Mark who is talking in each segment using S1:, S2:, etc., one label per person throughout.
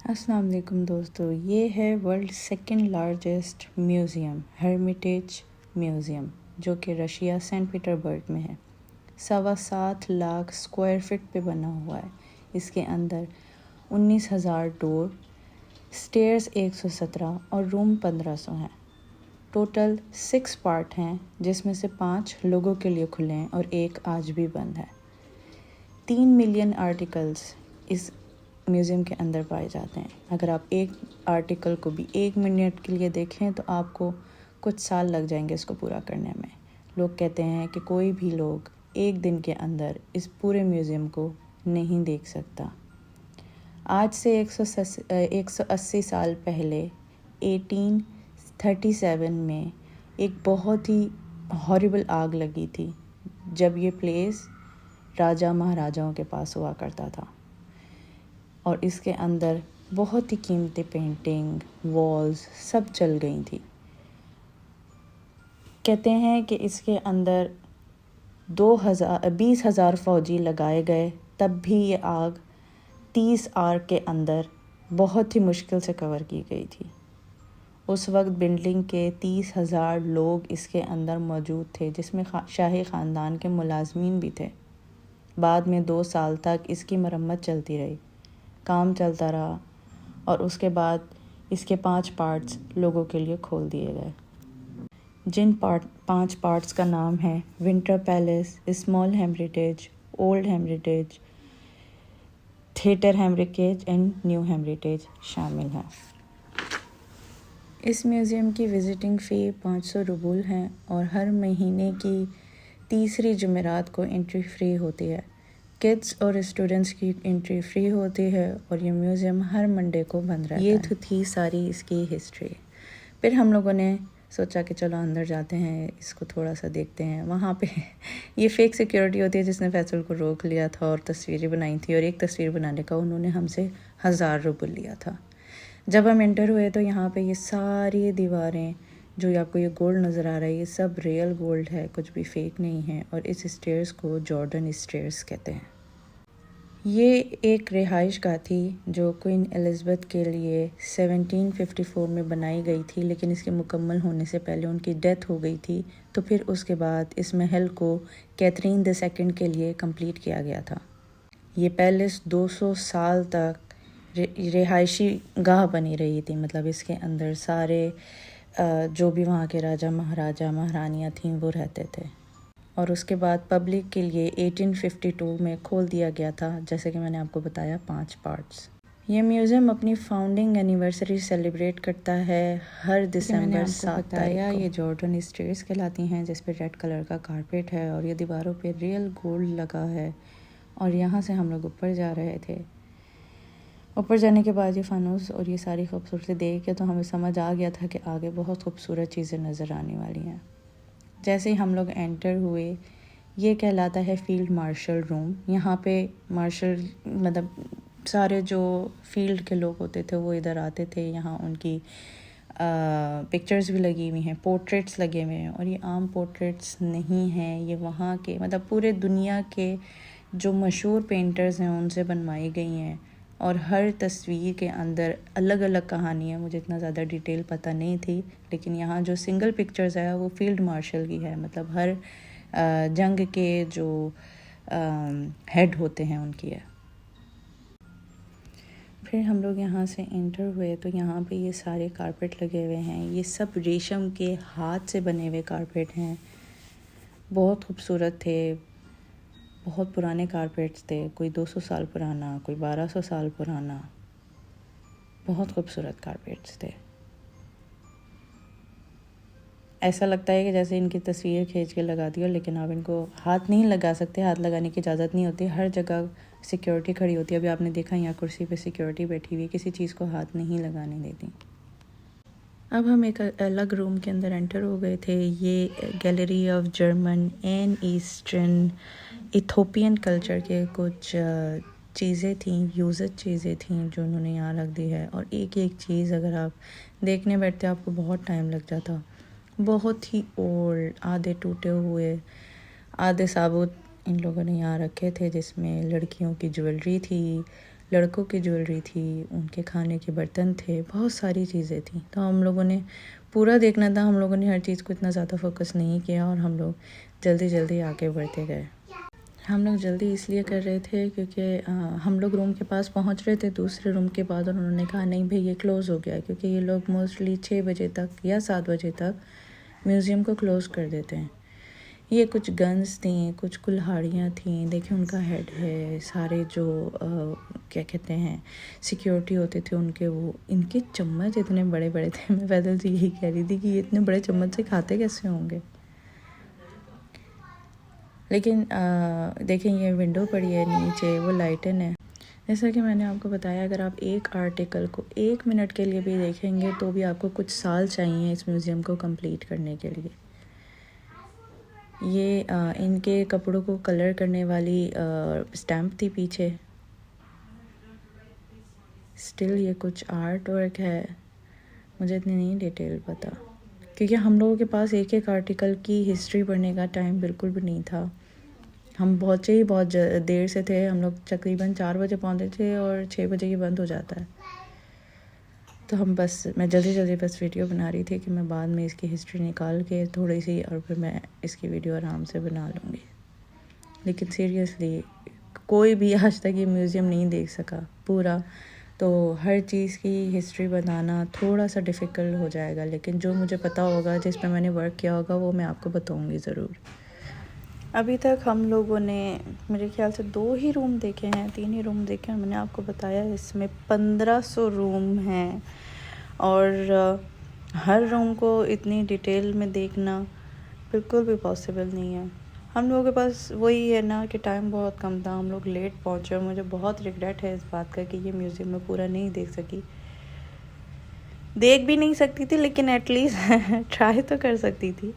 S1: अस्सलाम वालेकुम दोस्तों, ये है world second largest museum Hermitage museum जो कि रशिया सेंट पीटरबर्ग में है। 7.25 लाख स्क्वायर फीट पे बना हुआ है। इसके अंदर 19,000 डोर, स्टेयर्स 117 और रूम 1500 हैं। टोटल 6 पार्ट हैं जिसमें से 5 लोगों के लिए खुले हैं और एक आज भी बंद है। 3 मिलियन आर्टिकल्स इस म्यूज़ियम के अंदर पाए जाते हैं। अगर आप एक आर्टिकल को भी 1 मिनट के लिए देखें तो आपको कुछ साल लग जाएंगे इसको पूरा करने में। लोग कहते हैं कि कोई भी लोग एक दिन के अंदर इस पूरे म्यूज़ियम को नहीं देख सकता। आज से 180 साल पहले 1837 में एक बहुत ही हॉरिबल आग लगी थी जब ये प्लेस राजा महाराजाओं के पास हुआ करता था और इसके अंदर बहुत ही कीमती पेंटिंग, वॉल्स सब जल गई थी। कहते हैं कि इसके अंदर 20,000 फ़ौजी लगाए गए, तब भी ये आग 30 आवर के अंदर बहुत ही मुश्किल से कवर की गई थी। उस वक्त बिल्डिंग के 30,000 लोग इसके अंदर मौजूद थे, जिसमें शाही ख़ानदान के मुलाजमीन भी थे। बाद में 2 साल तक इसकी मरम्मत चलती रही, काम चलता रहा और उसके बाद इसके 5 पार्ट्स लोगों के लिए खोल दिए गए, जिन 5 पार्ट्स का नाम है winter palace, small heritage, old heritage, theatre heritage and new heritage शामिल हैं। इस म्यूज़ियम की विज़िटिंग फ़ी 500 रूबल है और हर महीने की तीसरी जुमेरात को एंट्री फ्री होती है। किड्स और स्टूडेंट्स की एंट्री फ्री होती है और ये म्यूज़ियम हर मंडे को बंद रहता है। ये तो थी सारी इसकी हिस्ट्री। फिर हम लोगों ने सोचा कि चलो अंदर जाते हैं, इसको थोड़ा सा देखते हैं। वहाँ पे ये फेक सिक्योरिटी होती है जिसने फैसल को रोक लिया था और तस्वीरें बनाई थी, और एक तस्वीर बनाने का उन्होंने हमसे 1000 रूबल लिया था। जब हम एंटर हुए तो यहाँ पे ये सारी दीवारें, जो आपको ये गोल्ड नज़र आ रहा है, ये सब रियल गोल्ड है, कुछ भी फेक नहीं है। और इस स्टेयर्स को जॉर्डन स्टेयर्स कहते हैं। ये एक रिहाइश गाह थी जो क्वीन एलिज़ाबेथ के लिए 1754 में बनाई गई थी, लेकिन इसके मुकम्मल होने से पहले उनकी डेथ हो गई थी। तो फिर उसके बाद इस महल को कैथरीन II के लिए कंप्लीट किया गया था। ये पैलेस 200 साल तक रिहायशी गाह बनी रही थी, मतलब इसके अंदर सारे जो भी वहाँ के राजा महाराजा महारानियाँ थीं वो रहते थे। और उसके बाद पब्लिक के लिए 1852 में खोल दिया गया था, जैसे कि मैंने आपको बताया 5 पार्ट्स। ये म्यूज़ियम अपनी फाउंडिंग एनिवर्सरी सेलिब्रेट करता है हर दिसंबर 7 तारीख को। ये जॉर्डन स्टेयर्स कहलाती हैं, जिस पे रेड कलर का कारपेट है और ये दीवारों पे रियल गोल्ड लगा है। और यहाँ से हम लोग ऊपर जा रहे थे। ऊपर जाने के बाद ये फानूस और ये सारी खूबसूरती देख के तो हमें समझ आ गया था कि आगे बहुत खूबसूरत चीज़ें नज़र आने वाली हैं। जैसे ही हम लोग एंटर हुए, ये कहलाता है फील्ड मार्शल रूम। यहाँ पे मार्शल मतलब सारे जो फील्ड के लोग होते थे वो इधर आते थे। यहाँ उनकी पिक्चर्स भी लगी हुई हैं, पोर्ट्रेट्स लगे हुए हैं। और ये आम पोर्ट्रेट्स नहीं हैं, ये वहाँ के मतलब पूरे दुनिया के जो मशहूर पेंटर्स हैं उनसे बनवाई गई हैं। और हर तस्वीर के अंदर अलग अलग कहानी है। मुझे इतना ज़्यादा डिटेल पता नहीं थी, लेकिन यहाँ जो सिंगल पिक्चर्स है वो फील्ड मार्शल की है, मतलब हर जंग के जो हेड होते हैं उनकी है। फिर हम लोग यहाँ से एंटर हुए तो यहाँ पे ये सारे कारपेट लगे हुए हैं। ये सब रेशम के हाथ से बने हुए कारपेट हैं, बहुत खूबसूरत थे। बहुत पुराने कारपेट्स थे, कोई 200 साल पुराना, कोई 1200 साल पुराना। बहुत खूबसूरत कारपेट्स थे। ऐसा लगता है कि जैसे इनकी तस्वीरें खींच के लगा दी हो, लेकिन आप इनको हाथ नहीं लगा सकते, हाथ लगाने की इजाज़त नहीं होती। हर जगह सिक्योरिटी खड़ी होती है। अभी आपने देखा यहाँ कुर्सी पे सिक्योरिटी बैठी हुई है, किसी चीज़ को हाथ नहीं लगाने देती। अब हम एक अलग रूम के अंदर एंटर हो गए थे। ये gallery of German and eastern Ethiopian culture के कुछ चीज़ें थी, यूज़ड चीज़ें थी जो उन्होंने यहाँ रख दी है। और एक एक चीज़ अगर आप देखने बैठते आपको बहुत टाइम लग जाता। बहुत ही ओल्ड, आधे टूटे हुए, आधे साबुत इन लोगों ने यहाँ रखे थे, जिसमें लड़कियों की ज्वेलरी थी, लड़कों की ज्वेलरी थी, उनके खाने के बर्तन थे, बहुत सारी चीज़ें थी। तो हम लोगों ने पूरा देखना था, हम लोगों ने हर चीज़ को इतना ज़्यादा फोकस नहीं किया और हम लोग जल्दी जल्दी आगे बढ़ते गए। हम लोग जल्दी इसलिए कर रहे थे क्योंकि हम लोग रूम के पास पहुंच रहे थे दूसरे रूम के बाद, और उन्होंने कहा नहीं भाई ये क्लोज़ हो गया, क्योंकि ये लोग मोस्टली 6 बजे तक या 7 बजे तक म्यूज़ियम को क्लोज़ कर देते हैं। ये कुछ गन्स थी, कुछ कुल्हाड़ियाँ थीं, देखिए उनका हेड है, सारे जो क्या कहते हैं सिक्योरिटी होते थे उनके, वो इनके चम्मच इतने बड़े बड़े थे। मैं पैदल से यही कह रही थी कि ये इतने बड़े चम्मच से खाते कैसे होंगे। लेकिन देखें ये विंडो पड़ी है नीचे, वो लाइटन है। जैसा कि मैंने आपको बताया, अगर आप एक आर्टिकल को 1 मिनट के लिए भी देखेंगे तो भी आपको कुछ साल चाहिए इस म्यूज़ियम को कंप्लीट करने के लिए। ये इनके कपड़ों को कलर करने वाली स्टैम्प थी पीछे। स्टिल ये कुछ आर्ट वर्क है, मुझे इतनी नहीं डिटेल पता, क्योंकि हम लोगों के पास एक एक आर्टिकल की हिस्ट्री पढ़ने का टाइम बिल्कुल भी नहीं था। हम पहुँचे ही बहुत देर से थे, हम लोग तकरीबन 4 बजे पहुँचे थे और 6 बजे ही बंद हो जाता है। तो मैं जल्दी जल्दी बस वीडियो बना रही थी कि मैं बाद में इसकी हिस्ट्री निकाल के थोड़ी सी, और फिर मैं इसकी वीडियो आराम से बना लूँगी। लेकिन सीरियसली कोई भी आज तक ये म्यूज़ियम नहीं देख सका पूरा, तो हर चीज़ की हिस्ट्री बताना थोड़ा सा डिफ़िकल्ट हो जाएगा। लेकिन जो मुझे पता होगा, जिस पे मैंने वर्क किया होगा, वो मैं आपको बताऊँगी ज़रूर। अभी तक हम लोगों ने मेरे ख्याल से 2 ही रूम देखे हैं, 3 ही रूम देखे हैं। मैंने आपको बताया इसमें 1500 रूम हैं, और हर रूम को इतनी डिटेल में देखना बिल्कुल भी पॉसिबल नहीं है। हम लोगों के पास वही है ना कि टाइम बहुत कम था, हम लोग लेट पहुँचे, और मुझे बहुत रिग्रेट है इस बात का कि ये म्यूज़ियम में पूरा नहीं देख सकी। देख भी नहीं सकती थी, लेकिन एटलीस्ट ट्राई तो कर सकती थी।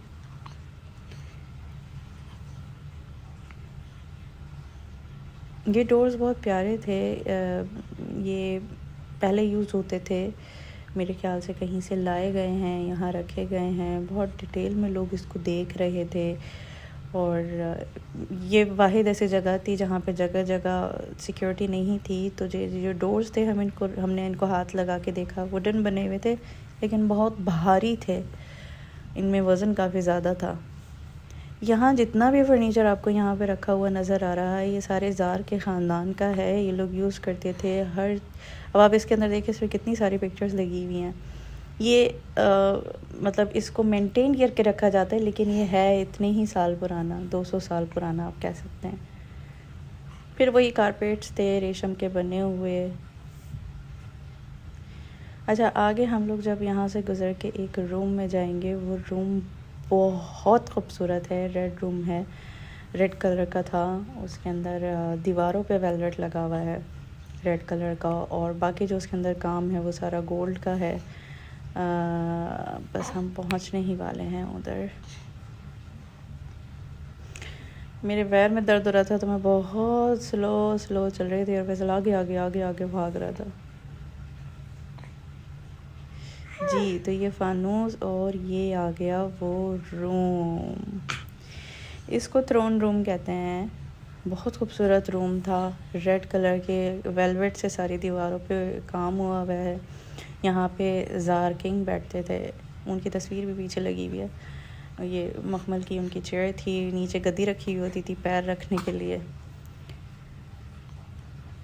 S1: ये डोर्स बहुत प्यारे थे। ये पहले यूज़ होते थे, मेरे ख्याल से कहीं से लाए गए हैं, यहाँ रखे गए हैं। बहुत डिटेल में लोग इसको देख रहे थे, और ये वाहिद ऐसी जगह थी जहाँ पे जगह जगह सिक्योरिटी नहीं थी। तो जो डोर्स थे, हमने इनको हाथ लगा के देखा, वुडन बने हुए थे, लेकिन बहुत भारी थे, इनमें वज़न काफ़ी ज़्यादा था। यहाँ जितना भी फर्नीचर आपको यहाँ पे रखा हुआ नज़र आ रहा है, ये सारे ज़ार के ख़ानदान का है। ये लोग यूज़ करते थे अब आप इसके अंदर देखिए, इसमें कितनी सारी पिक्चर्स लगी हुई हैं। ये मतलब इसको मेंटेन करके रखा जाता है, लेकिन ये है इतने ही साल पुराना, 200 साल पुराना आप कह सकते हैं। फिर वही कारपेट्स थे रेशम के बने हुए। अच्छा, आगे हम लोग जब यहाँ से गुज़र के एक रूम में जाएंगे, वो रूम बहुत खूबसूरत है। रेड रूम है, रेड कलर का था। उसके अंदर दीवारों पे वेलवेट लगा हुआ है रेड कलर का, और बाकी जो उसके अंदर काम है वो सारा गोल्ड का है। बस हम पहुंचने ही वाले हैं उधर। मेरे पैर में दर्द हो रहा था, तो मैं बहुत स्लो चल रही थी, और फैसल आगे भाग रहा था जी। तो ये फानूस, और ये आ गया वो रूम, इसको थ्रोन रूम कहते हैं। बहुत खूबसूरत रूम था, रेड कलर के वेलवेट से सारी दीवारों पे काम हुआ हुआ है। यहाँ पे ज़ार किंग बैठते थे, उनकी तस्वीर भी पीछे लगी हुई है। ये मखमल की उनकी चेयर थी, नीचे गद्दी रखी हुई होती थी पैर रखने के लिए,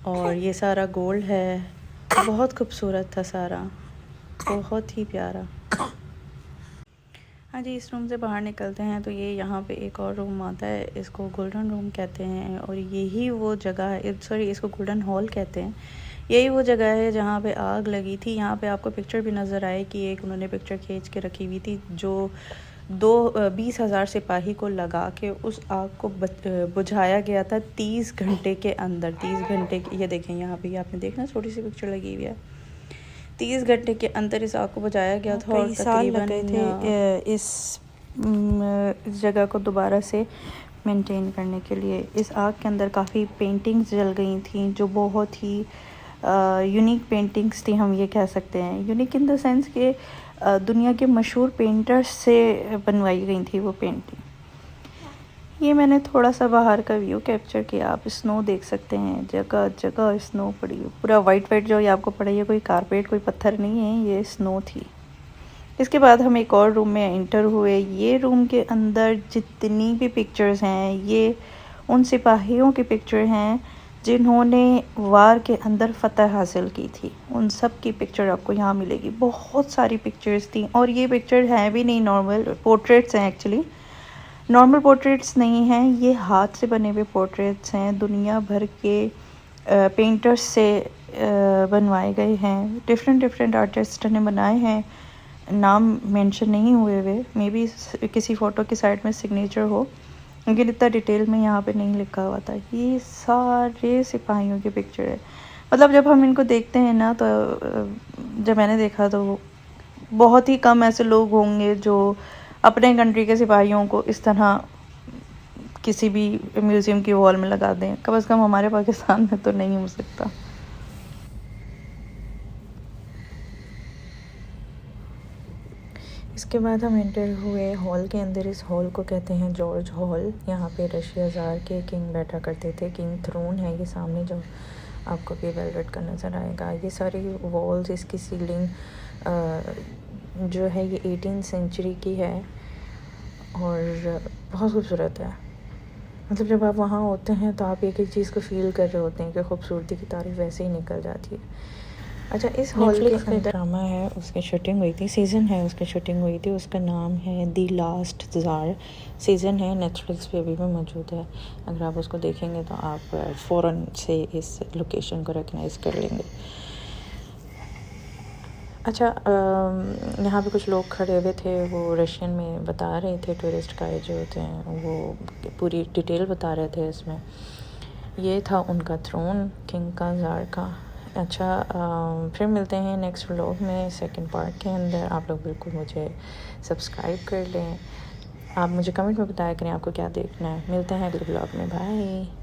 S1: और ये सारा गोल्ड है। बहुत खूबसूरत था सारा, बहुत ही प्यारा। हाँ जी, इस रूम से बाहर निकलते हैं तो ये यहाँ पे एक और रूम आता है, इसको गोल्डन रूम कहते हैं, और यही वो जगह है, सॉरी इसको गोल्डन हॉल कहते हैं। यही वो जगह है जहाँ पे आग लगी थी। यहाँ पे आपको पिक्चर भी नज़र आए कि एक उन्होंने पिक्चर खींच के रखी हुई थी, जो 20,000 सिपाही को लगा के उस आग को बुझाया गया था 30 घंटे के अंदर। 30 घंटे, ये देखें यहाँ पे, आपने देखना छोटी सी पिक्चर लगी हुई है। 30 घंटे के अंदर इस आग को बुझाया गया था, और तकरीबन थे इस जगह को दोबारा से मेंटेन करने के लिए। इस आग के अंदर काफ़ी पेंटिंग्स जल गई थी, जो बहुत ही यूनिक पेंटिंग्स थी, हम ये कह सकते हैं। यूनिक इन द सेंस के दुनिया के मशहूर पेंटर्स से बनवाई गई थी वो पेंटिंग। ये मैंने थोड़ा सा बाहर का व्यू कैप्चर किया। आप स्नो देख सकते हैं, जगह जगह स्नो पड़ी है, पूरा वाइट वाइट जो ये आपको पड़ा, ये कोई कारपेट कोई पत्थर नहीं है, ये स्नो थी। इसके बाद हम एक और रूम में एंटर हुए। ये रूम के अंदर जितनी भी पिक्चर्स हैं, ये उन सिपाहियों की पिक्चर हैं जिन्होंने वार के अंदर फ़तह हासिल की थी। उन सब की पिक्चर आपको यहाँ मिलेगी। बहुत सारी पिक्चर्स थी और ये पिक्चर हैं भी नहीं नॉर्मल पोर्ट्रेट्स हैं, एक्चुअली नॉर्मल पोर्ट्रेट्स नहीं हैं, ये हाथ से बने हुए पोर्ट्रेट्स हैं। दुनिया भर के पेंटर्स से बनवाए गए हैं। डिफरेंट आर्टिस्ट ने बनाए हैं, नाम मेंशन नहीं हुए हुए, मे बी किसी फ़ोटो की साइड में सिग्नेचर हो, लेकिन इतना डिटेल में यहाँ पे नहीं लिखा हुआ था। ये सारे सिपाहियों की पिक्चर है। मतलब जब हम इनको देखते हैं ना, तो जब मैंने देखा तो बहुत ही कम ऐसे लोग होंगे जो अपने कंट्री के सिपाहियों को इस तरह किसी भी म्यूज़ियम की वॉल में लगा दें। कम से कम हमारे पाकिस्तान में तो नहीं हो सकता। इसके बाद हम एंटर हुए हॉल के अंदर। इस हॉल को कहते हैं जॉर्ज हॉल। यहाँ पे रशिया ज़ार के किंग बैठा करते थे। किंग थ्रोन है ये सामने जो आपको भी वेलवेट का नज़र आएगा। ये सारी वॉल्स, इसकी सीलिंग जो है ये 18th सेंचुरी की है और बहुत खूबसूरत है। मतलब जब आप वहाँ होते हैं तो आप एक एक चीज़ को फ़ील कर रहे होते हैं कि खूबसूरती की तारीफ़ वैसे ही निकल जाती है। अच्छा, इस हॉल के अंदर ड्रामा है, उसकी शूटिंग हुई थी, सीज़न है उसकी शूटिंग हुई थी। उसका नाम है दी लास्ट ज़ार। सीज़न है, नेटफ्लिक्स पे अभी भी मौजूद है। अगर आप उसको देखेंगे तो आप फ़ौरन से इस लोकेशन को रिकग्नाइज़ कर लेंगे। अच्छा, यहाँ पे कुछ लोग खड़े हुए थे, वो रशियन में बता रहे थे, टूरिस्ट गाइड जो होते हैं वो पूरी डिटेल बता रहे थे इसमें। ये था उनका थ्रोन, किंग का, ज़ार का। अच्छा, फिर मिलते हैं नेक्स्ट व्लॉग में, सेकंड पार्ट के अंदर। आप लोग बिल्कुल मुझे सब्सक्राइब कर लें। आप मुझे कमेंट में बताया करें आपको क्या देखना है। मिलते हैं अगले व्लॉग में। बाय।